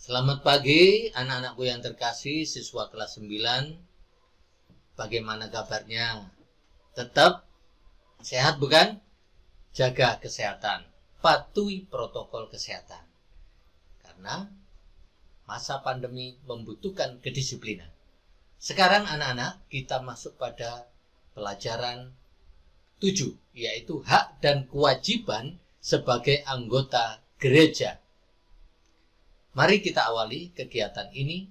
Selamat pagi anak-anakku yang terkasih, siswa kelas 9. Bagaimana kabarnya? Tetap sehat bukan? Jaga kesehatan, patuhi protokol kesehatan. Karena masa pandemi membutuhkan kedisiplinan. Sekarang anak-anak kita masuk pada pelajaran 7, yaitu hak dan kewajiban sebagai anggota gereja. Mari kita awali kegiatan ini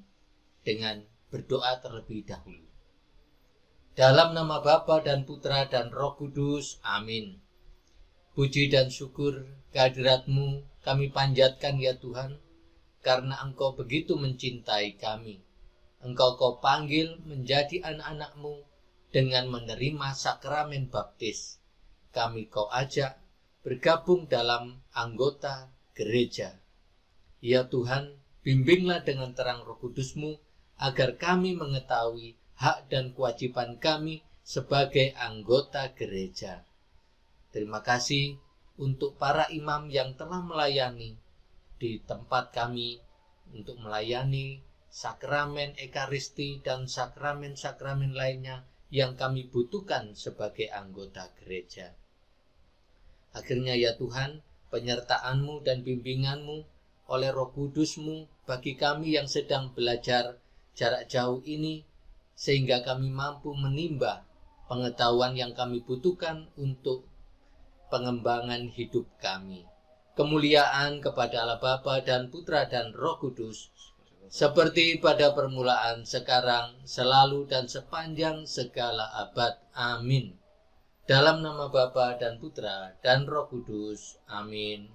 dengan berdoa terlebih dahulu. Dalam nama Bapa dan Putra dan Roh Kudus, amin. Puji dan syukur kehadirat-Mu kami panjatkan ya Tuhan, karena Engkau begitu mencintai kami. Engkau panggil menjadi anak-anak-Mu dengan menerima sakramen baptis. Kami Kau ajak bergabung dalam anggota gereja. Ya Tuhan, bimbinglah dengan terang Roh Kudus-Mu agar kami mengetahui hak dan kewajiban kami sebagai anggota gereja. Terima kasih untuk para imam yang telah melayani di tempat kami untuk melayani sakramen Ekaristi dan sakramen-sakramen lainnya yang kami butuhkan sebagai anggota gereja. Akhirnya ya Tuhan, penyertaan-Mu dan bimbingan-Mu oleh Roh Kudus-Mu bagi kami yang sedang belajar jarak jauh ini, sehingga kami mampu menimba pengetahuan yang kami butuhkan untuk pengembangan hidup kami. Kemuliaan kepada Allah Bapa dan Putra dan Roh Kudus, seperti pada permulaan, sekarang, selalu, dan sepanjang segala abad. Amin. Dalam nama Bapa dan Putra dan Roh Kudus. Amin.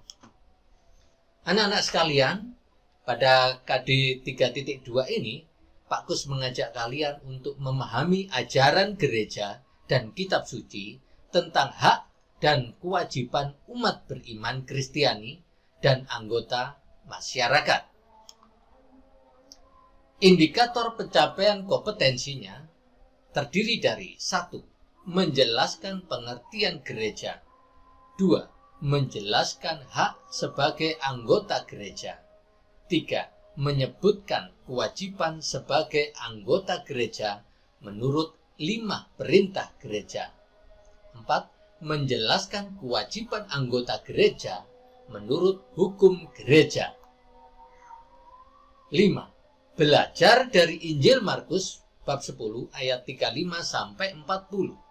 Anak-anak sekalian, pada KD 3.2 ini, Pak Kus mengajak kalian untuk memahami ajaran gereja dan kitab suci tentang hak dan kewajiban umat beriman Kristiani dan anggota masyarakat. Indikator pencapaian kompetensinya terdiri dari 1. Menjelaskan pengertian gereja. 2. Menjelaskan hak sebagai anggota gereja. 3. Menyebutkan kewajiban sebagai anggota gereja menurut 5 perintah gereja. 4. Menjelaskan kewajiban anggota gereja menurut hukum gereja. 5. Belajar dari Injil Markus bab 10 ayat 35 sampai 40.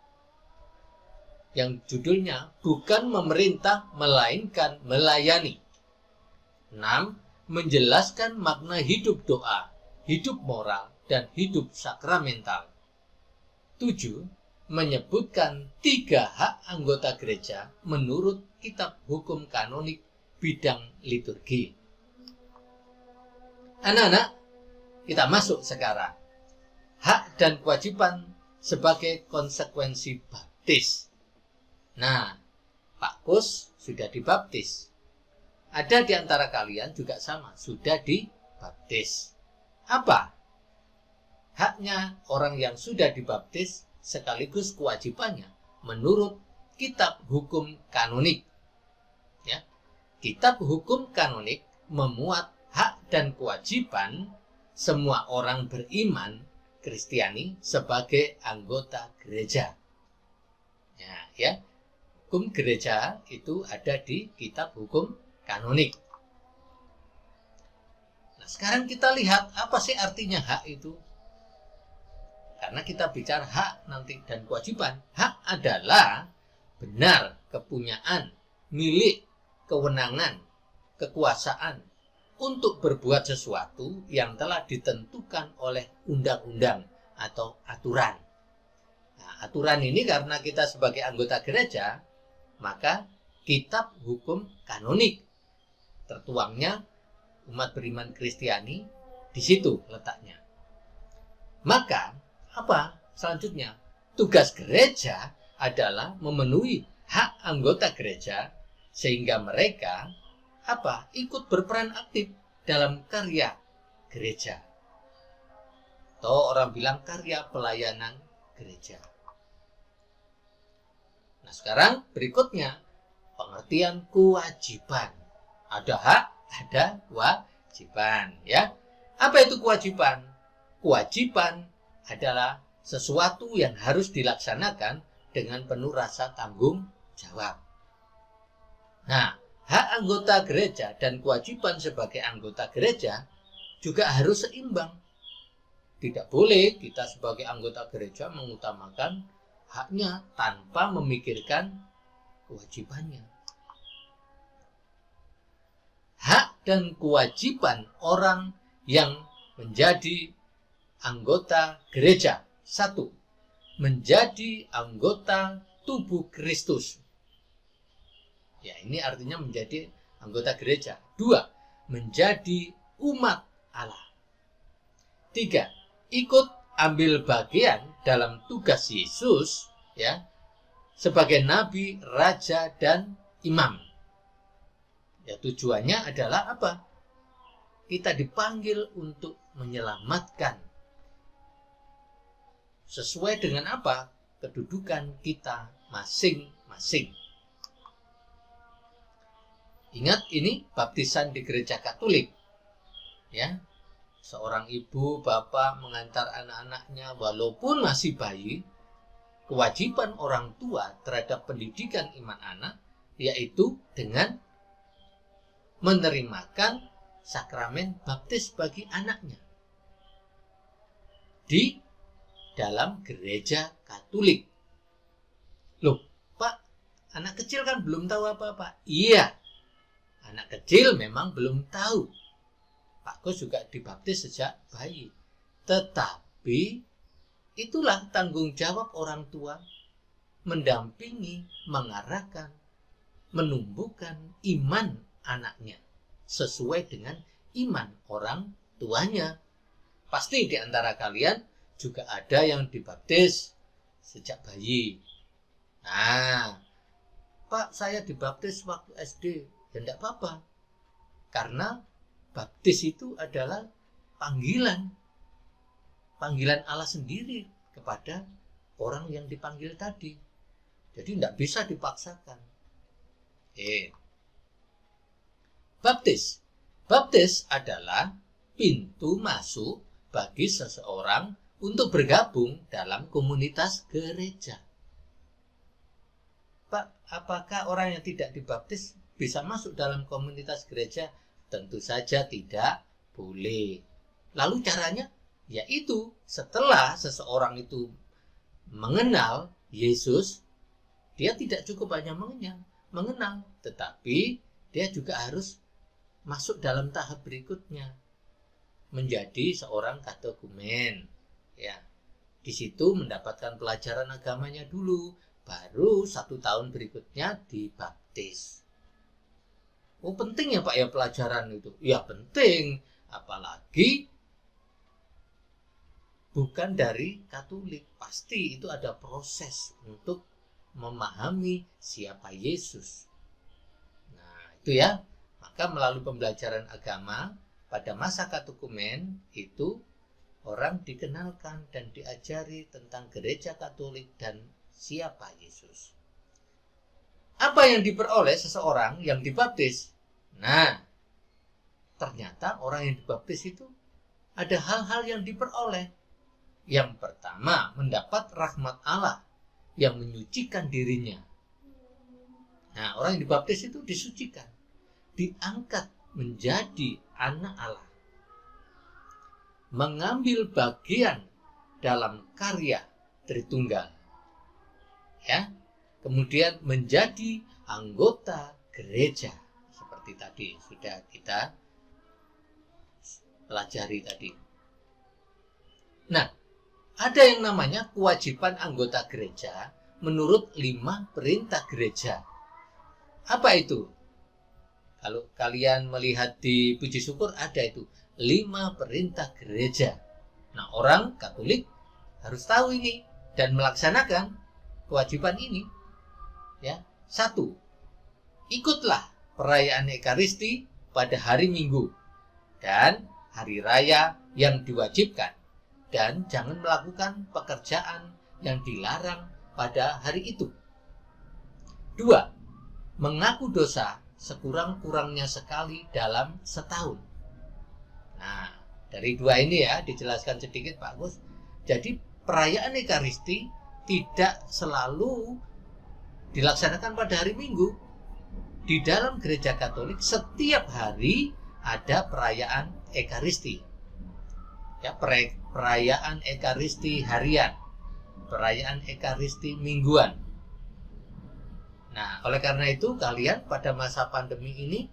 Yang judulnya bukan memerintah melainkan melayani. 6. Menjelaskan makna hidup doa, hidup moral, dan hidup sakramental. 7. Menyebutkan 3 hak anggota gereja menurut kitab hukum kanonik bidang liturgi. Anak-anak, kita masuk sekarang. Hak dan kewajiban sebagai konsekuensi baptis. Nah, Pak Kus sudah dibaptis. Ada di antara kalian juga sama, sudah dibaptis. Apa haknya orang yang sudah dibaptis sekaligus kewajibannya menurut kitab hukum kanonik? Ya, kitab hukum kanonik memuat hak dan kewajiban semua orang beriman Kristiani sebagai anggota gereja. Ya. Hukum gereja itu ada di kitab hukum kanonik. Nah, sekarang kita lihat apa sih artinya hak itu. Karena kita bicara hak nanti dan kewajiban. Hak adalah benar, kepunyaan, milik, kewenangan, kekuasaan untuk berbuat sesuatu yang telah ditentukan oleh undang-undang atau aturan. Nah, aturan ini karena kita sebagai anggota gereja, maka kitab hukum kanonik tertuangnya umat beriman Kristiani di situ letaknya. Maka apa selanjutnya? Tugas gereja adalah memenuhi hak anggota gereja sehingga mereka ikut berperan aktif dalam karya gereja. Atau orang bilang karya pelayanan gereja. Nah, sekarang berikutnya pengertian kewajiban. Ada hak, ada kewajiban, ya. Apa itu kewajiban? Kewajiban adalah sesuatu yang harus dilaksanakan dengan penuh rasa tanggung jawab. Nah, hak anggota gereja dan kewajiban sebagai anggota gereja juga harus seimbang. Tidak boleh kita sebagai anggota gereja mengutamakan haknya tanpa memikirkan kewajibannya. Hak dan kewajiban orang yang menjadi anggota gereja. 1. Menjadi anggota tubuh Kristus. Ya, ini artinya menjadi anggota gereja. 2. Menjadi umat Allah. 3. Ikut ambil bagian dalam tugas Yesus, ya, sebagai nabi, raja, dan imam. Ya, tujuannya adalah apa? Kita dipanggil untuk menyelamatkan. Sesuai dengan apa? Kedudukan kita masing-masing. Ingat, ini baptisan di gereja Katolik. Ya, seorang ibu, bapak mengantar anak-anaknya walaupun masih bayi. Kewajiban orang tua terhadap pendidikan iman anak yaitu dengan menerimakan sakramen baptis bagi anaknya di dalam gereja Katolik. Loh, Pak, anak kecil kan belum tahu apa-apa. Iya, anak kecil memang belum tahu. Pak Gus juga dibaptis sejak bayi. Tetapi itulah tanggung jawab orang tua, mendampingi, mengarahkan, menumbuhkan iman anaknya sesuai dengan iman orang tuanya. Pasti di antara kalian juga ada yang dibaptis sejak bayi. Nah, Pak, saya dibaptis waktu SD. Ya enggak apa-apa. Karena baptis itu adalah panggilan Allah sendiri kepada orang yang dipanggil tadi. Jadi tidak bisa dipaksakan. Baptis adalah pintu masuk bagi seseorang untuk bergabung dalam komunitas gereja. Pak, apakah orang yang tidak dibaptis bisa masuk dalam komunitas gereja? Tentu saja tidak boleh. Lalu caranya? Yaitu setelah seseorang itu mengenal Yesus, dia tidak cukup hanya mengenal, tetapi dia juga harus masuk dalam tahap berikutnya, menjadi seorang katekumen. Ya, di situ mendapatkan pelajaran agamanya dulu, baru 1 tahun berikutnya dibaptis. Oh, penting ya Pak ya pelajaran itu? Ya penting, apalagi bukan dari Katolik. Pasti itu ada proses untuk memahami siapa Yesus. Nah, itu ya. Maka melalui pembelajaran agama pada masa katekumen itu orang dikenalkan dan diajari tentang gereja Katolik dan siapa Yesus. Apa yang diperoleh seseorang yang dibaptis? Nah, ternyata orang yang dibaptis itu ada hal-hal yang diperoleh. Yang pertama, mendapat rahmat Allah yang menyucikan dirinya. Nah, orang yang dibaptis itu disucikan, diangkat menjadi anak Allah, mengambil bagian dalam karya Tritunggal, ya, kemudian menjadi anggota gereja seperti tadi sudah kita pelajari tadi. Nah, ada yang namanya kewajiban anggota gereja menurut 5 perintah gereja. Apa itu? Kalau kalian melihat di puji syukur ada itu 5 perintah gereja. Nah, orang Katolik harus tahu ini dan melaksanakan kewajiban ini. Ya, 1. Ikutlah perayaan Ekaristi pada hari Minggu dan hari raya yang diwajibkan, dan jangan melakukan pekerjaan yang dilarang pada hari itu. 2. Mengaku dosa sekurang-kurangnya sekali dalam setahun. Nah, dari dua ini ya dijelaskan sedikit Pak Gus. Jadi perayaan Ekaristi tidak selalu dilaksanakan pada hari Minggu. Di dalam gereja Katolik setiap hari ada perayaan Ekaristi. Ya, perayaan Ekaristi harian, perayaan Ekaristi mingguan. Nah, oleh karena itu kalian pada masa pandemi ini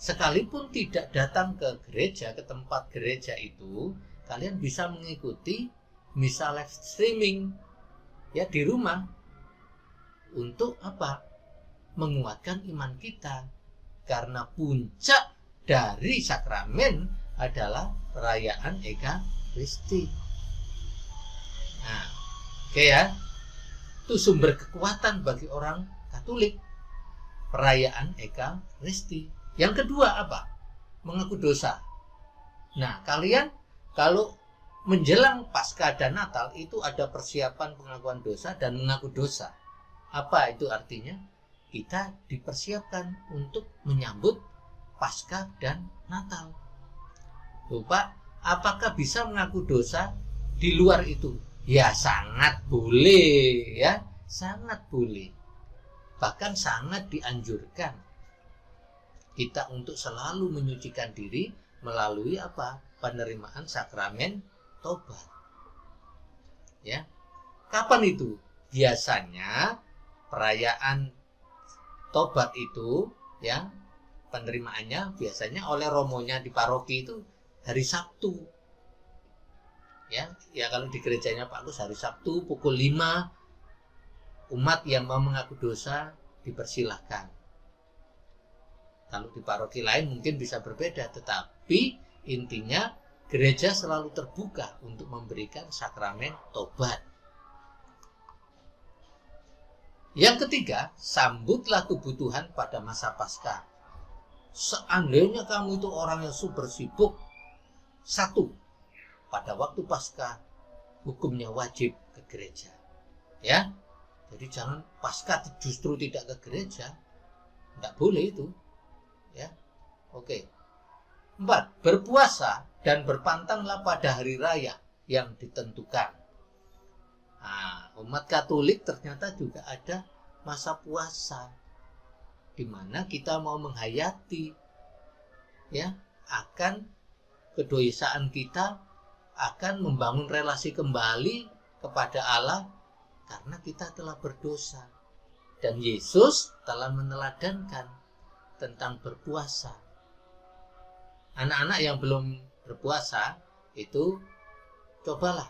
sekalipun tidak datang ke gereja, ke tempat gereja itu, kalian bisa mengikuti misa live streaming ya di rumah. Untuk apa? Menguatkan iman kita. Karena puncak dari sakramen adalah perayaan Ekaristi. Nah, oke ya. Itu sumber kekuatan bagi orang Katolik. Perayaan Ekaristi. Yang kedua apa? Mengaku dosa. Nah, kalian kalau menjelang Paskah dan Natal itu ada persiapan pengakuan dosa dan mengaku dosa. Apa itu artinya? Kita dipersiapkan untuk menyambut Paskah dan Natal. Bapak, apakah bisa mengaku dosa di luar itu? Ya, sangat boleh ya, sangat boleh. Bahkan sangat dianjurkan kita untuk selalu menyucikan diri melalui apa? Penerimaan sakramen tobat. Ya. Kapan itu? Biasanya perayaan tobat itu ya, penerimaannya biasanya oleh romonya di paroki itu hari Sabtu. Ya kalau di gerejanya Pak Gus hari Sabtu pukul 5 umat yang mau mengaku dosa dipersilahkan. Kalau di paroki lain mungkin bisa berbeda, tetapi intinya gereja selalu terbuka untuk memberikan sakramen tobat. Yang ketiga, sambutlah kebutuhan pada masa Paskah. Seandainya kamu itu orang yang super sibuk, satu, pada waktu Paskah hukumnya wajib ke gereja. Ya, jadi jangan Paskah justru tidak ke gereja, tidak boleh itu. Ya, oke. 4. Berpuasa dan berpantanglah pada hari raya yang ditentukan. Nah, umat Katolik ternyata juga ada masa puasa di mana kita mau menghayati ya akan kedosaan kita, akan membangun relasi kembali kepada Allah karena kita telah berdosa. Dan Yesus telah meneladankan tentang berpuasa. Anak-anak yang belum berpuasa itu cobalah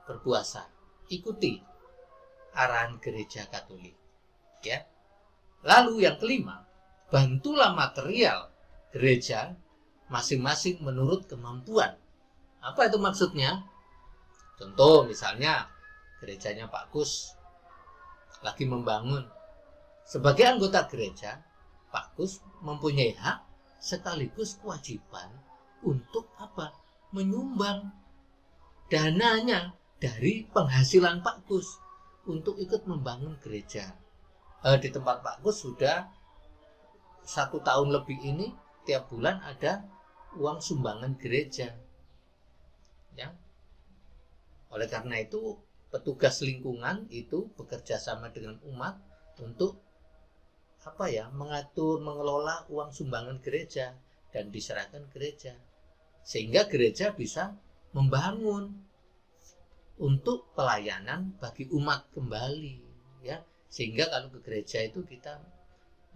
berpuasa. Ikuti arahan gereja Katolik. Ya. Lalu yang kelima, bantulah material gereja masing-masing menurut kemampuan. Apa itu maksudnya? Contoh misalnya gerejanya Pak Kus lagi membangun. Sebagai anggota gereja, Pak Kus mempunyai hak sekaligus kewajiban untuk apa? Menyumbang dananya dari penghasilan Pak Kus untuk ikut membangun gereja. Di tempat Pak Kus sudah 1 tahun lebih ini tiap bulan ada uang sumbangan gereja. Ya. Oleh karena itu petugas lingkungan itu bekerja sama dengan umat untuk mengatur, mengelola uang sumbangan gereja dan diserahkan gereja sehingga gereja bisa membangun untuk pelayanan bagi umat kembali ya, sehingga kalau ke gereja itu kita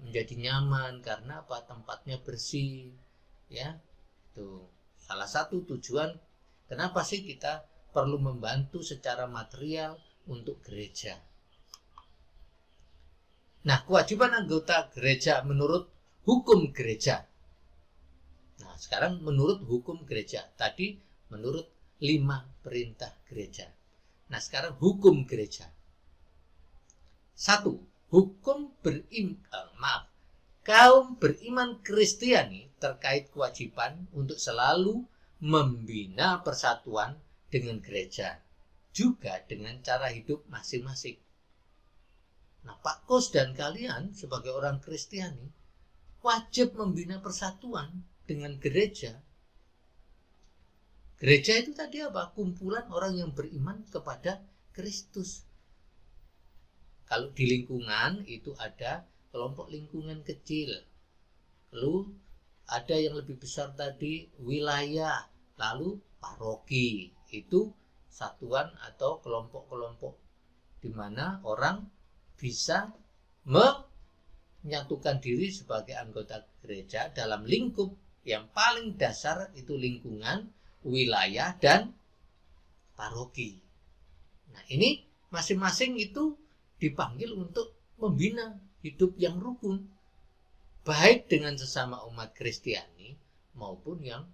menjadi nyaman karena tempatnya bersih ya. Itu salah satu tujuan kenapa sih kita perlu membantu secara material untuk gereja. Nah, kewajiban anggota gereja menurut hukum gereja. Nah, sekarang menurut hukum gereja. Tadi menurut 5 perintah gereja. Nah, sekarang hukum gereja. 1. Hukum kaum beriman Kristiani terkait kewajiban untuk selalu membina persatuan dengan gereja, juga dengan cara hidup masing-masing. Nah, Pak Kus dan kalian sebagai orang Kristiani wajib membina persatuan dengan gereja Gereja itu tadi apa? Kumpulan orang yang beriman kepada Kristus. Kalau di lingkungan itu ada kelompok lingkungan kecil. Lalu ada yang lebih besar tadi wilayah, lalu paroki. Itu satuan atau kelompok-kelompok di mana orang bisa menyatukan diri sebagai anggota gereja dalam lingkup yang paling dasar, itu lingkungan, wilayah, dan paroki. Nah, ini masing-masing itu dipanggil untuk membina hidup yang rukun, baik dengan sesama umat Kristiani maupun yang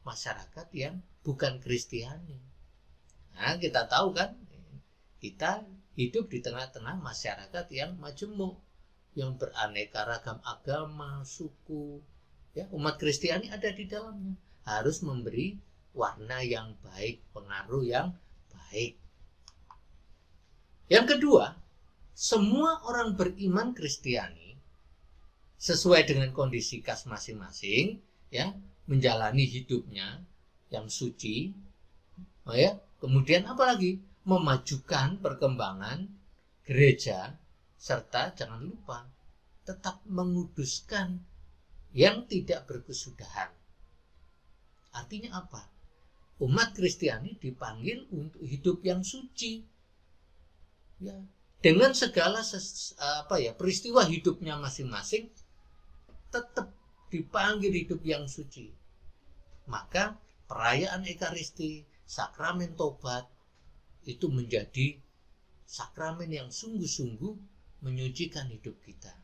masyarakat yang bukan Kristiani. Nah, kita tahu kan, kita hidup di tengah-tengah masyarakat yang majemuk, yang beraneka ragam agama, suku. Ya, umat Kristiani ada di dalamnya. Harus memberi warna yang baik, pengaruh yang baik. Yang kedua, semua orang beriman Kristiani sesuai dengan kondisi khas masing-masing, ya, menjalani hidupnya yang suci, ya. Kemudian apalagi memajukan perkembangan gereja, serta jangan lupa tetap menguduskan yang tidak berkesudahan. Artinya apa? Umat Kristiani dipanggil untuk hidup yang suci, ya, dengan segala peristiwa hidupnya masing-masing, tetap dipanggil hidup yang suci. Maka perayaan Ekaristi, sakramen tobat, itu menjadi sakramen yang sungguh-sungguh menyucikan hidup kita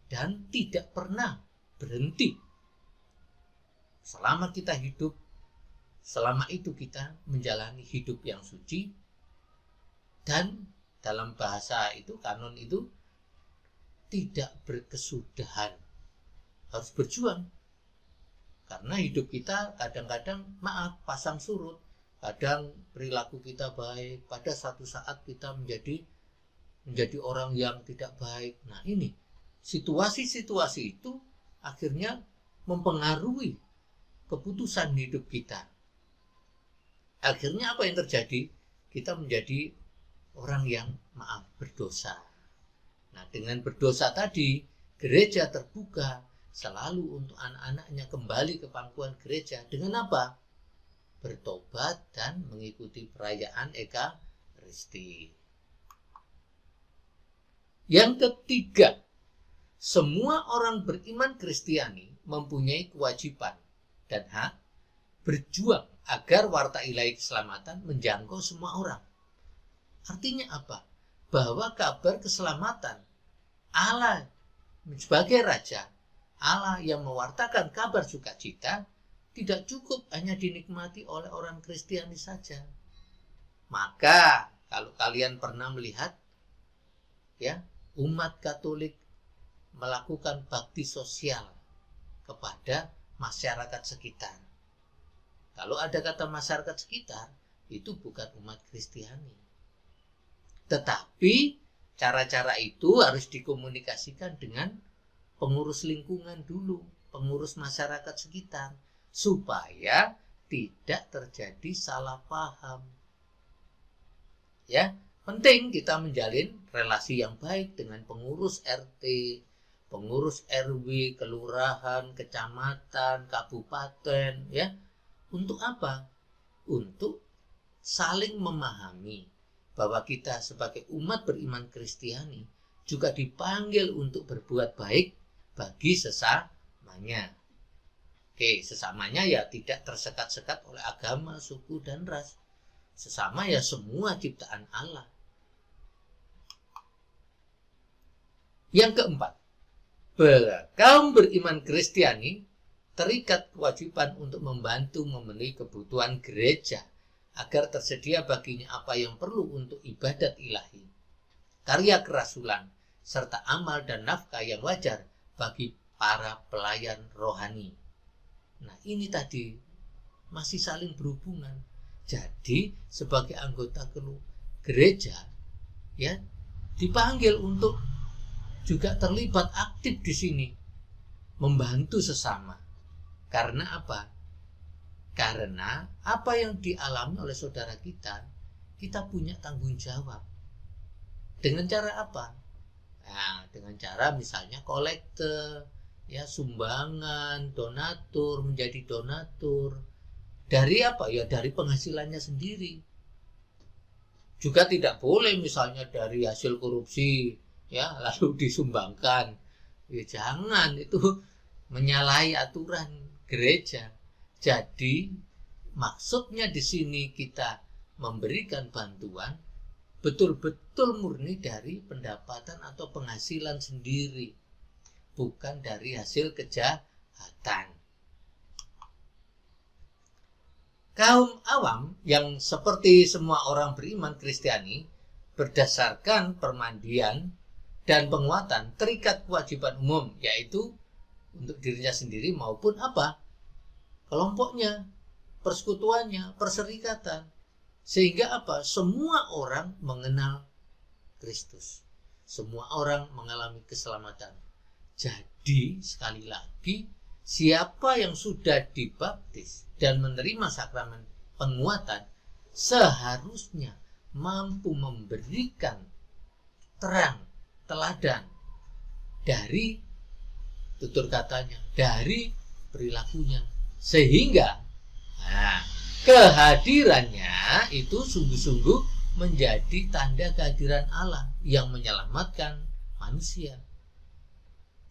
dan tidak pernah berhenti. Selama kita hidup, selama itu kita menjalani hidup yang suci, dan dalam bahasa itu, kanon itu, tidak berkesudahan. Harus berjuang. Karena hidup kita kadang-kadang, maaf, pasang surut. Kadang perilaku kita baik, pada satu saat kita menjadi orang yang tidak baik. Nah, ini situasi-situasi itu akhirnya mempengaruhi keputusan hidup kita. Akhirnya apa yang terjadi? Kita menjadi orang yang, maaf, berdosa. Nah, dengan berdosa tadi, gereja terbuka selalu untuk anak-anaknya kembali ke pangkuan gereja. Dengan apa? Bertobat dan mengikuti perayaan Ekaristi. Yang ketiga, semua orang beriman Kristiani mempunyai kewajiban dan hak berjuang agar warta ilahi keselamatan menjangkau semua orang. Artinya apa? Bahwa kabar keselamatan Allah sebagai Raja, Allah yang mewartakan kabar sukacita, tidak cukup hanya dinikmati oleh orang Kristiani saja. Maka kalau kalian pernah melihat, ya, umat Katolik melakukan bakti sosial kepada masyarakat sekitar. Kalau ada kata masyarakat sekitar, itu bukan umat Kristiani. Tetapi cara-cara itu harus dikomunikasikan dengan pengurus lingkungan dulu, pengurus masyarakat sekitar, supaya tidak terjadi salah paham. Ya, penting kita menjalin relasi yang baik dengan pengurus RT, pengurus RW, kelurahan, kecamatan, kabupaten, ya. Untuk apa? Untuk saling memahami bahwa kita sebagai umat beriman Kristiani juga dipanggil untuk berbuat baik bagi sesamanya. Oke, sesamanya ya tidak tersekat-sekat oleh agama, suku, dan ras. Sesama ya semua ciptaan Allah. Yang keempat, kaum beriman Kristiani terikat kewajiban untuk membantu memenuhi kebutuhan gereja agar tersedia baginya apa yang perlu untuk ibadat ilahi, karya kerasulan, serta amal dan nafkah yang wajar bagi para pelayan rohani. Nah, ini tadi masih saling berhubungan. Jadi sebagai anggota gereja, ya, dipanggil untuk juga terlibat aktif di sini, membantu sesama. Karena apa? Karena apa yang dialami oleh saudara kita punya tanggung jawab. Dengan cara apa? Nah, dengan cara misalnya kolekte, ya, sumbangan, donatur, menjadi donatur. Dari apa? Ya dari penghasilannya sendiri. Juga tidak boleh misalnya dari hasil korupsi, ya, lalu disumbangkan. Ya jangan, itu menyalahi aturan gereja. Jadi maksudnya di sini kita memberikan bantuan betul-betul murni dari pendapatan atau penghasilan sendiri, bukan dari hasil kejahatan. Kaum awam yang seperti semua orang beriman Kristiani berdasarkan permandian dan penguatan terikat kewajiban umum, yaitu untuk dirinya sendiri maupun apa? Kelompoknya, persekutuannya, perserikatan. Sehingga apa? Semua orang mengenal Kristus. Semua orang mengalami keselamatan. Jadi, sekali lagi, siapa yang sudah dibaptis dan menerima sakramen penguatan seharusnya mampu memberikan terang, teladan dari tutur katanya, dari perilakunya. Sehingga kehadirannya itu sungguh-sungguh menjadi tanda kehadiran Allah yang menyelamatkan manusia.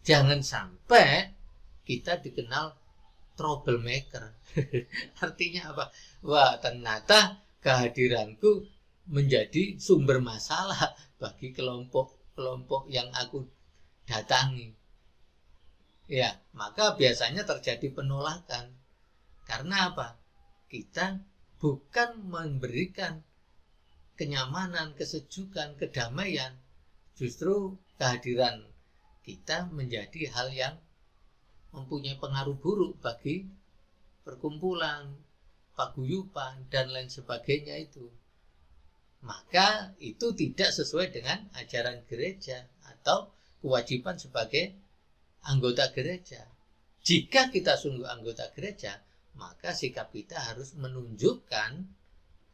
Jangan sampai kita dikenal troublemaker. Artinya apa? Wah, ternyata kehadiranku menjadi sumber masalah bagi kelompok-kelompok yang aku datangi. Ya, maka biasanya terjadi penolakan. Karena apa? Kita bukan memberikan kenyamanan, kesejukan, kedamaian. Justru kehadiran kita menjadi hal yang mempunyai pengaruh buruk bagi perkumpulan, paguyuban, dan lain sebagainya itu. Maka itu tidak sesuai dengan ajaran gereja atau kewajiban sebagai anggota gereja. Jika kita sungguh anggota gereja, maka sikap kita harus menunjukkan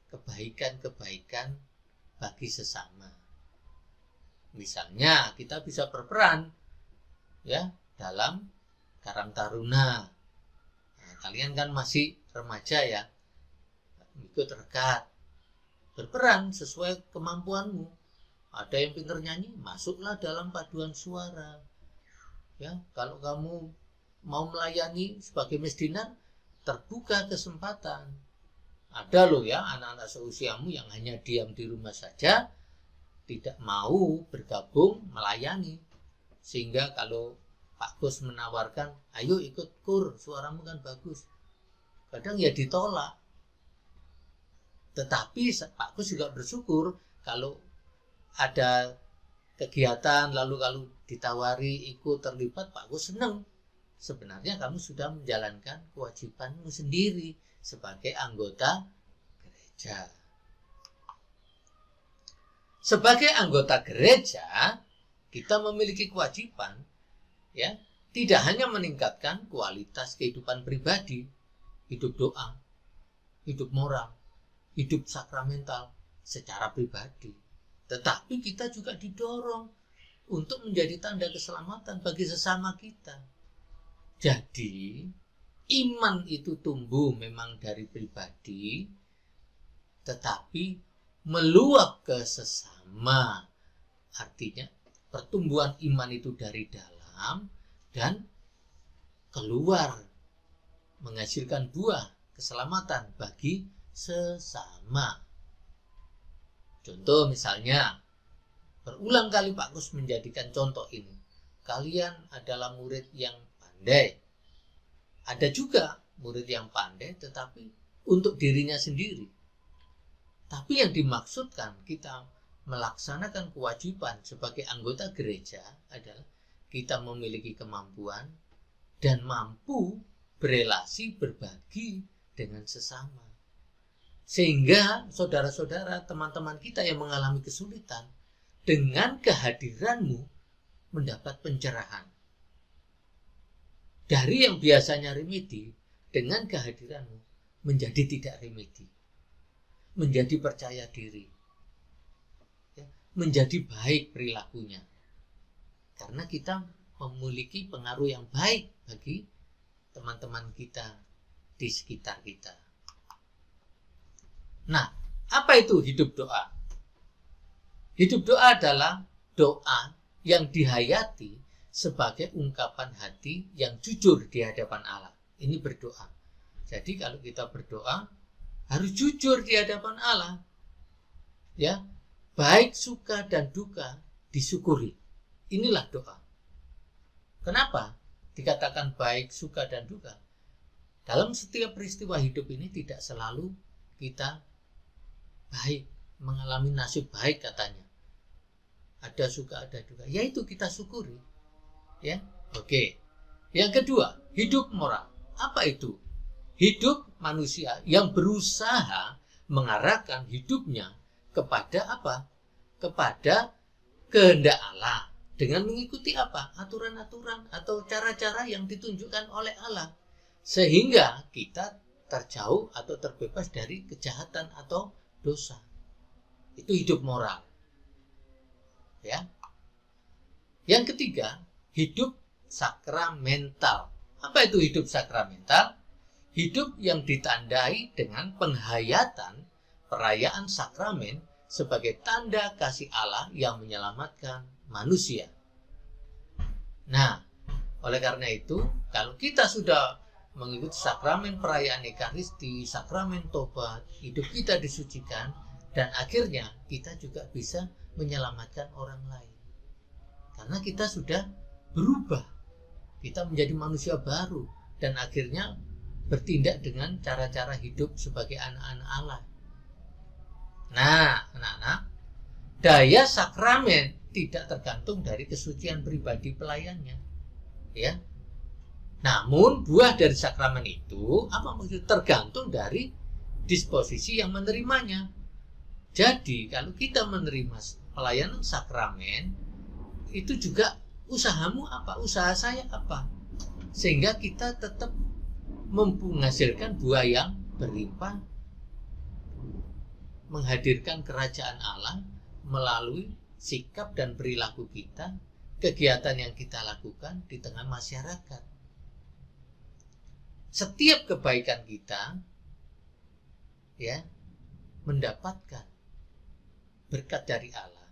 kebaikan-kebaikan bagi sesama. Misalnya kita bisa berperan, ya, dalam Karang Taruna. Nah, kalian kan masih remaja, ya, ikut rekat, berperan sesuai kemampuanmu. Ada yang pintar nyanyi, masuklah dalam paduan suara. Ya, kalau kamu mau melayani sebagai mesdinar, terbuka kesempatan. Ada loh, ya, anak-anak seusiamu yang hanya diam di rumah saja, tidak mau bergabung melayani. Sehingga kalau Pak Gus menawarkan, ayo ikut kur, suaramu kan bagus, kadang ya ditolak. Tetapi Pak Gus juga bersyukur kalau ada kegiatan lalu kalau ditawari ikut terlibat, Pak Gus senang. Sebenarnya kamu sudah menjalankan kewajibanmu sendiri sebagai anggota gereja. Sebagai anggota gereja, kita memiliki kewajiban, ya, tidak hanya meningkatkan kualitas kehidupan pribadi, hidup doa, hidup moral, hidup sakramental secara pribadi, tetapi kita juga didorong untuk menjadi tanda keselamatan bagi sesama kita. Jadi, iman itu tumbuh memang dari pribadi, tetapi meluap ke sesama. Artinya, pertumbuhan iman itu dari dalam dan keluar, menghasilkan buah keselamatan bagi sesama. Contoh misalnya, berulang kali Pak Gus menjadikan contoh ini. Kalian adalah murid yang pandai. Ada juga murid yang pandai tetapi untuk dirinya sendiri. Tapi yang dimaksudkan kita melaksanakan kewajiban sebagai anggota gereja adalah kita memiliki kemampuan dan mampu berelasi, berbagi dengan sesama. Sehingga saudara-saudara, teman-teman kita yang mengalami kesulitan, dengan kehadiranmu mendapat pencerahan. Dari yang biasanya remedi, dengan kehadiranmu menjadi tidak remedi, menjadi percaya diri, ya, menjadi baik perilakunya. Karena kita memiliki pengaruh yang baik bagi teman-teman kita di sekitar kita. Nah, apa itu hidup doa? Hidup doa adalah doa yang dihayati sebagai ungkapan hati yang jujur di hadapan Allah. Ini berdoa. Jadi kalau kita berdoa harus jujur di hadapan Allah. Ya, baik suka dan duka disyukuri. Inilah doa. Kenapa dikatakan baik suka dan duka? Dalam setiap peristiwa hidup ini tidak selalu kita baik, mengalami nasib baik katanya. Ada suka, ada duka. Ya itu kita syukuri. Ya, oke. Yang kedua, hidup moral. Apa itu? Hidup manusia yang berusaha mengarahkan hidupnya kepada apa? Kepada kehendak Allah. Dengan mengikuti apa? Aturan-aturan atau cara-cara yang ditunjukkan oleh Allah. Sehingga kita terjauh atau terbebas dari kejahatan atau dosa. Itu hidup moral. Ya. Yang ketiga, hidup sakramental. Apa itu hidup sakramental? Hidup yang ditandai dengan penghayatan perayaan sakramen sebagai tanda kasih Allah yang menyelamatkan manusia. Nah, oleh karena itu, kalau kita sudah mengikuti sakramen perayaan Ekaristi, sakramen tobat, hidup kita disucikan, dan akhirnya kita juga bisa menyelamatkan orang lain. Karena kita sudah berubah. Kita menjadi manusia baru. Dan akhirnya bertindak dengan cara-cara hidup sebagai anak-anak Allah. Nah, anak-anak, daya sakramen tidak tergantung dari kesucian pribadi pelayannya. Ya. Namun, buah dari sakramen itu, apa maksud? Tergantung dari disposisi yang menerimanya. Jadi, kalau kita menerima pelayanan sakramen, itu juga usahamu apa? Usaha saya apa? Sehingga kita tetap menghasilkan buah yang berlimpah, menghadirkan kerajaan Allah melalui sikap dan perilaku kita, kegiatan yang kita lakukan di tengah masyarakat. Setiap kebaikan kita, ya, mendapatkan berkat dari Allah.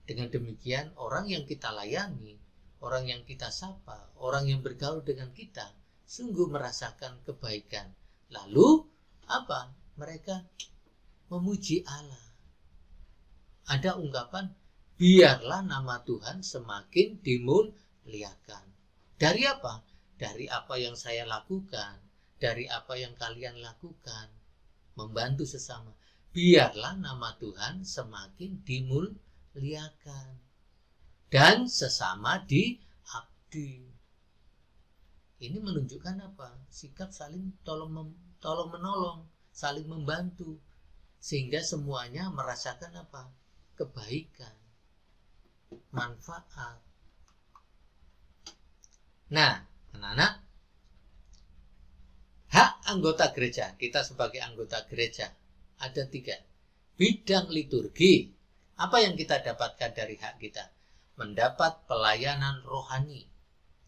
Dengan demikian, orang yang kita layani, orang yang kita sapa, orang yang bergaul dengan kita, sungguh merasakan kebaikan. Lalu, apa? Mereka memuji Allah. Ada ungkapan, biarlah nama Tuhan semakin dimuliakan. Dari apa? Dari apa yang saya lakukan, dari apa yang kalian lakukan, membantu sesama. Biarlah nama Tuhan semakin dimuliakan. Dan sesama diabdi. Ini menunjukkan apa? Sikap saling tolong-menolong, saling membantu. Sehingga semuanya merasakan apa? Kebaikan, manfaat. Nah, anak-anak, hak anggota gereja, kita sebagai anggota gereja, ada 3. Bidang liturgi. Apa yang kita dapatkan dari hak kita? Mendapat pelayanan rohani,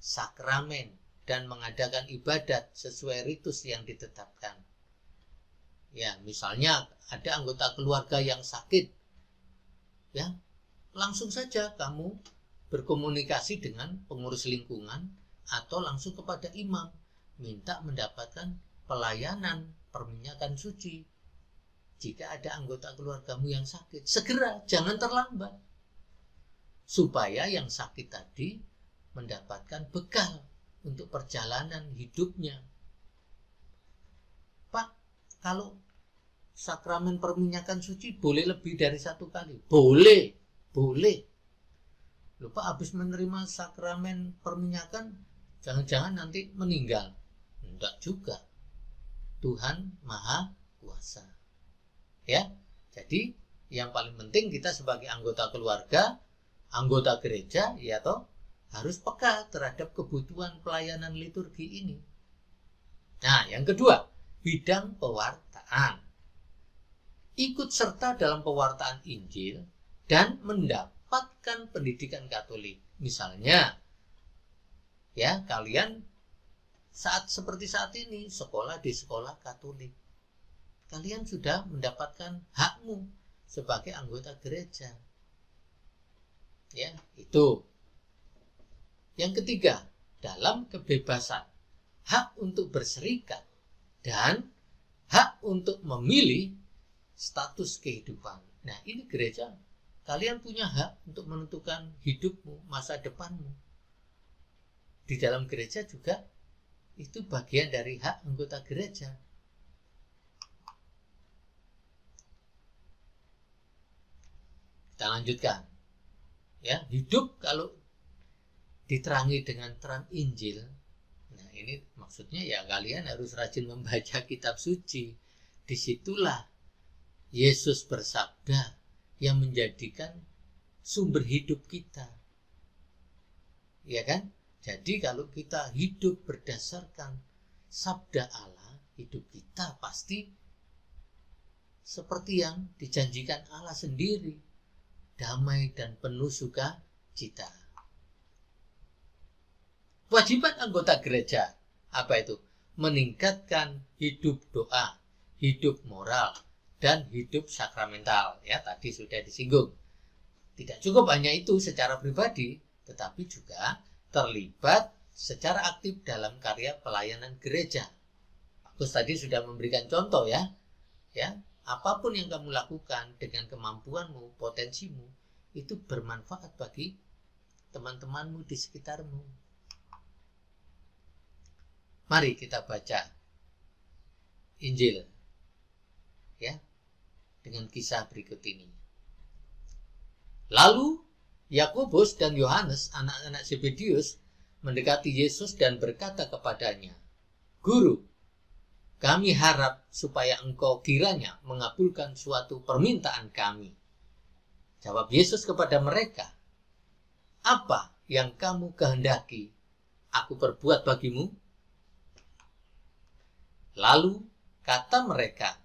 sakramen, dan mengadakan ibadat sesuai ritus yang ditetapkan. Ya, misalnya ada anggota keluarga yang sakit, ya, langsung saja kamu berkomunikasi dengan pengurus lingkungan atau langsung kepada imam, minta mendapatkan pelayanan perminyakan suci. Jika ada anggota keluargamu yang sakit, segera, jangan terlambat. Supaya yang sakit tadi mendapatkan bekal untuk perjalanan hidupnya. Pak, kalau sakramen perminyakan suci boleh lebih dari 1 kali? Boleh. Lupa habis menerima sakramen perminyakan, jangan-jangan nanti meninggal. Enggak juga. Tuhan Maha Kuasa. Ya, jadi yang paling penting kita sebagai anggota keluarga, anggota gereja, ya toh, harus peka terhadap kebutuhan pelayanan liturgi ini. Nah, yang kedua, bidang pewartaan. Ikut serta dalam pewartaan Injil dan mendapatkan pendidikan Katolik. Misalnya, ya, kalian seperti saat ini sekolah di sekolah Katolik. Kalian sudah mendapatkan hakmu sebagai anggota gereja. Ya, itu. Yang ketiga, dalam kebebasan, hak untuk berserikat dan hak untuk memilih status kehidupan. Nah, ini gereja. Kalian punya hak untuk menentukan hidupmu, masa depanmu. Di dalam gereja juga itu bagian dari hak anggota gereja. Kita lanjutkan. Ya, hidup kalau diterangi dengan terang Injil. Nah, ini maksudnya ya kalian harus rajin membaca kitab suci. Disitulah Yesus bersabda yang menjadikan sumber hidup kita. Ya kan? Jadi kalau kita hidup berdasarkan sabda Allah, hidup kita pasti seperti yang dijanjikan Allah sendiri, damai dan penuh sukacita. Kewajiban anggota gereja, apa itu? Meningkatkan hidup doa, hidup moral, dan hidup sakramental. Ya, tadi sudah disinggung. Tidak cukup hanya itu secara pribadi, tetapi juga terlibat secara aktif dalam karya pelayanan gereja. Aku tadi sudah memberikan contoh ya. Ya, apapun yang kamu lakukan dengan kemampuanmu, potensimu, itu bermanfaat bagi teman-temanmu di sekitarmu. Mari kita baca Injil ya dengan kisah berikut ini. Lalu Yakobus dan Yohanes, anak-anak Zebedius, mendekati Yesus dan berkata kepadanya, "Guru, kami harap supaya engkau kiranya mengabulkan suatu permintaan kami." Jawab Yesus kepada mereka, "Apa yang kamu kehendaki aku perbuat bagimu?" Lalu kata mereka,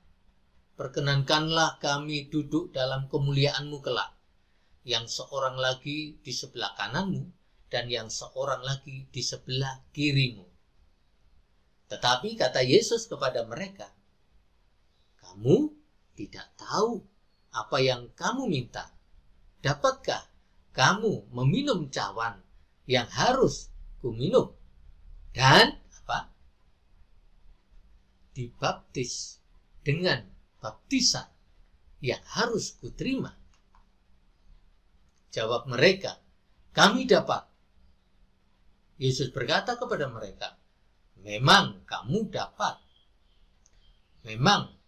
"Perkenankanlah kami duduk dalam kemuliaan-Mu kelak, yang seorang lagi di sebelah kananmu dan yang seorang lagi di sebelah kirimu." Tetapi kata Yesus kepada mereka, "Kamu tidak tahu apa yang kamu minta. Dapatkah kamu meminum cawan yang harus kuminum dan dibaptis dengan baptisan yang harus kuterima?" Jawab mereka, "Kami dapat." Yesus berkata kepada mereka, "Memang kamu dapat. Memang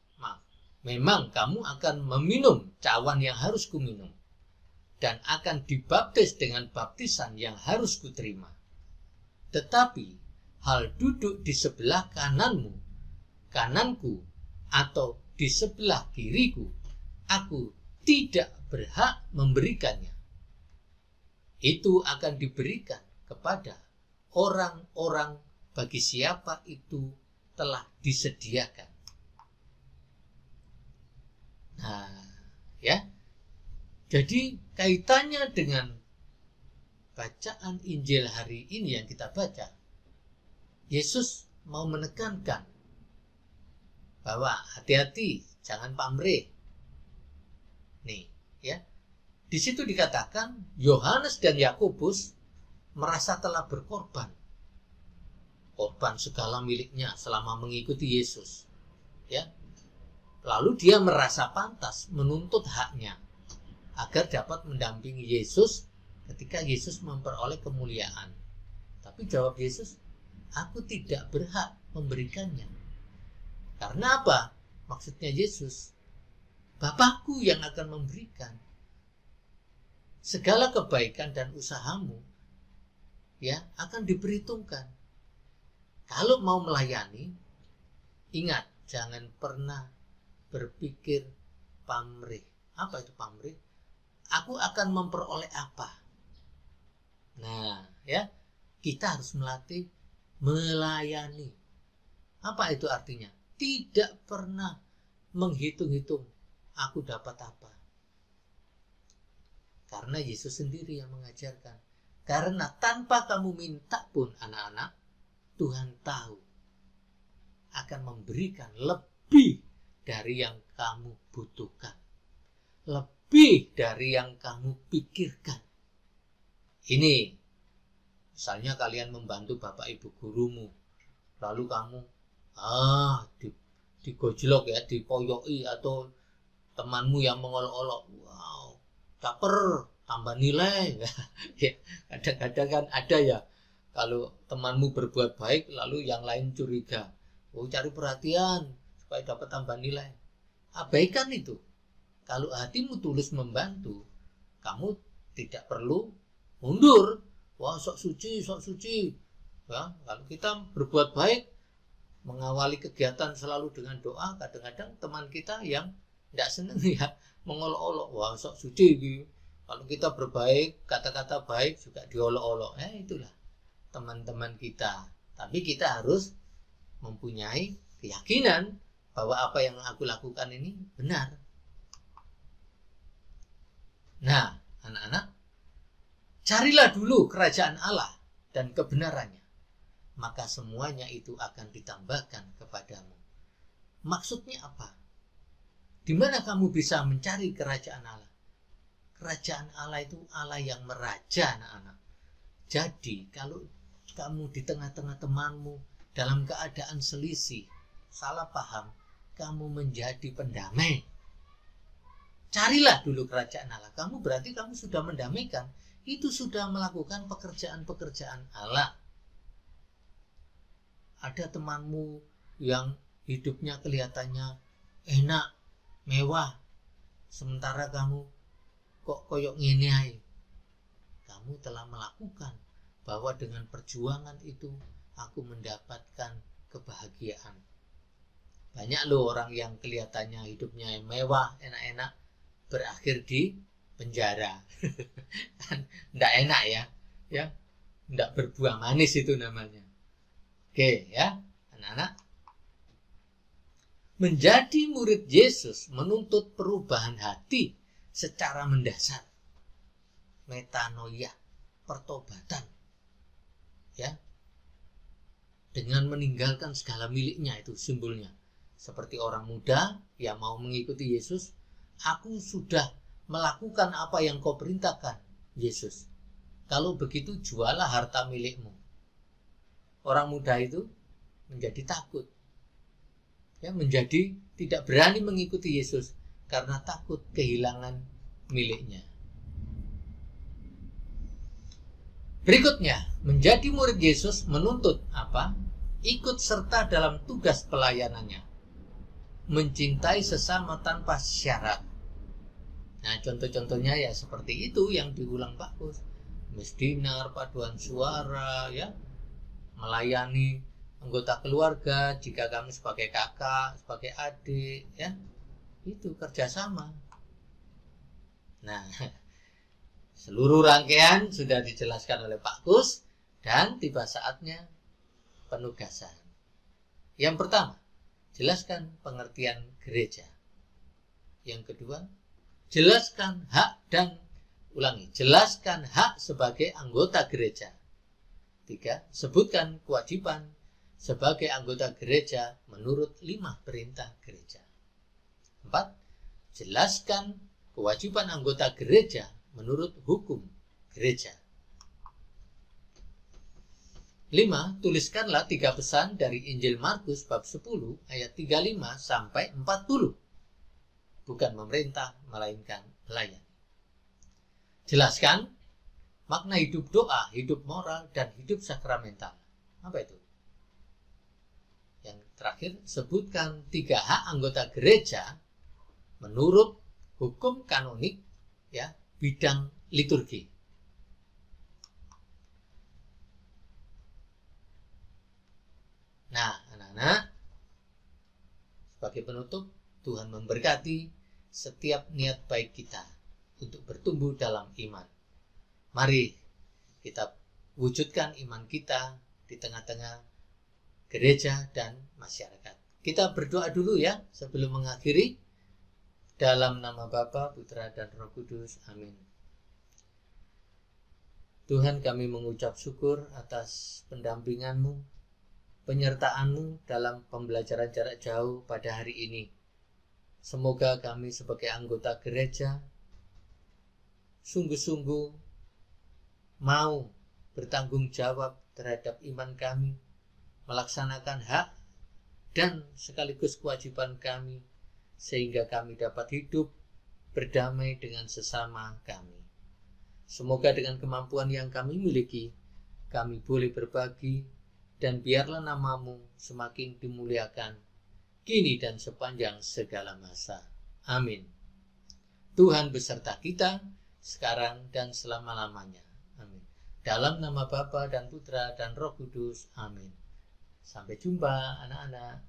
kamu akan meminum cawan yang harus kuminum dan akan dibaptis dengan baptisan yang harus kuterima. Tetapi hal duduk di sebelah kananku, atau di sebelah kiriku, aku tidak berhak memberikannya. Itu akan diberikan kepada orang-orang bagi siapa itu telah disediakan." Nah, ya. Jadi kaitannya dengan bacaan Injil hari ini yang kita baca, Yesus mau menekankan bahwa hati-hati, jangan pamrih. Nih, ya. Di situ dikatakan Yohanes dan Yakobus merasa telah berkorban. Korban segala miliknya selama mengikuti Yesus. Ya. Lalu dia merasa pantas menuntut haknya agar dapat mendampingi Yesus ketika Yesus memperoleh kemuliaan. Tapi jawab Yesus, "Aku tidak berhak memberikannya." Karena apa? Maksudnya Yesus, Bapakku yang akan memberikan. Segala kebaikan dan usahamu ya akan diperhitungkan. Kalau mau melayani, ingat, jangan pernah berpikir pamrih. Apa itu pamrih? Aku akan memperoleh apa? Nah, ya, kita harus melatih melayani. Apa itu artinya? tidak pernah menghitung-hitung aku dapat apa. Karena Yesus sendiri yang mengajarkan. Karena tanpa kamu minta pun anak-anak, Tuhan tahu akan memberikan lebih dari yang kamu butuhkan. Lebih dari yang kamu pikirkan. Ini, misalnya kalian membantu bapak ibu gurumu, lalu kamu digojlok ya, dipoyoki, atau temanmu yang mengolok-olok, wow, caper, tambah nilai. Ya, kadang-kadang kan ada ya, kalau temanmu berbuat baik lalu yang lain curiga, cari perhatian supaya dapat tambah nilai. Abaikan itu. Kalau hatimu tulus membantu, kamu tidak perlu mundur. Wah, sok suci. Ya, kalau kita berbuat baik, mengawali kegiatan selalu dengan doa, kadang-kadang teman kita yang tidak senang ya mengolok-olok, wah sok suci gitu. Kalau kita berbaik, kata-kata baik juga diolok-olok. Itulah teman-teman kita. Tapi kita harus mempunyai keyakinan bahwa apa yang aku lakukan ini benar. Nah, anak-anak, carilah dulu kerajaan Allah dan kebenarannya, maka semuanya itu akan ditambahkan kepadamu. Maksudnya apa? Di mana kamu bisa mencari kerajaan Allah? Kerajaan Allah itu Allah yang meraja, anak-anak. Jadi, kalau kamu di tengah-tengah temanmu dalam keadaan selisih, salah paham, kamu menjadi pendamai. Carilah dulu kerajaan Allah. Berarti kamu sudah mendamaikan. Itu sudah melakukan pekerjaan-pekerjaan Allah. Ada temanmu yang hidupnya kelihatannya enak, mewah, sementara kamu kok koyok ngene ae. Kamu telah melakukan bahwa dengan perjuangan itu aku mendapatkan kebahagiaan. Banyak loh orang yang kelihatannya hidupnya mewah, enak-enak, berakhir di penjara. Kan enggak enak ya. Enggak berbuah manis itu namanya. Oke ya, anak-anak. Menjadi murid Yesus menuntut perubahan hati secara mendasar. Metanoia, pertobatan. Ya. Dengan meninggalkan segala miliknya, itu simbolnya. Seperti orang muda yang mau mengikuti Yesus, aku sudah melakukan apa yang kau perintahkan, Yesus. Kalau begitu, jualah harta milikmu. Orang muda itu menjadi takut. Ya, menjadi tidak berani mengikuti Yesus karena takut kehilangan miliknya. Berikutnya, menjadi murid Yesus menuntut apa? Ikut serta dalam tugas pelayanannya. Mencintai sesama tanpa syarat. Nah, contoh-contohnya ya seperti itu yang diulang Pak Kus. Misdinar, paduan suara, ya, melayani anggota keluarga, jika kami sebagai kakak, sebagai adik, ya, itu kerjasama. Nah, seluruh rangkaian sudah dijelaskan oleh Pak Kus dan tiba saatnya penugasan. Yang pertama, jelaskan pengertian gereja. Yang kedua, jelaskan hak jelaskan hak sebagai anggota gereja. 3. Sebutkan kewajiban sebagai anggota gereja menurut 5 perintah gereja. 4. Jelaskan kewajiban anggota gereja menurut hukum gereja. 5. Tuliskanlah 3 pesan dari Injil Markus bab 10 ayat 35 sampai 40. Bukan memerintah, melainkan melayani. Jelaskan makna hidup doa, hidup moral, dan hidup sakramental. Apa itu? Yang terakhir, sebutkan 3 hak anggota gereja menurut hukum kanonik, ya, bidang liturgi. Nah, anak-anak, sebagai penutup, Tuhan memberkati setiap niat baik kita untuk bertumbuh dalam iman. Mari kita wujudkan iman kita di tengah-tengah gereja dan masyarakat. Kita berdoa dulu ya sebelum mengakhiri. Dalam nama Bapa, Putra, dan Roh Kudus. Amin. Tuhan, kami mengucap syukur atas pendampingan-Mu, penyertaan-Mu dalam pembelajaran jarak jauh pada hari ini. Semoga kami sebagai anggota gereja sungguh-sungguh mau bertanggung jawab terhadap iman kami, melaksanakan hak dan sekaligus kewajiban kami, sehingga kami dapat hidup berdamai dengan sesama kami. Semoga dengan kemampuan yang kami miliki, kami boleh berbagi, dan biarlah nama-Mu semakin dimuliakan, kini dan sepanjang segala masa. Amin. Tuhan beserta kita, sekarang dan selama-lamanya. Amin. Dalam nama Bapa dan Putra dan Roh Kudus. Amin. Sampai jumpa anak-anak.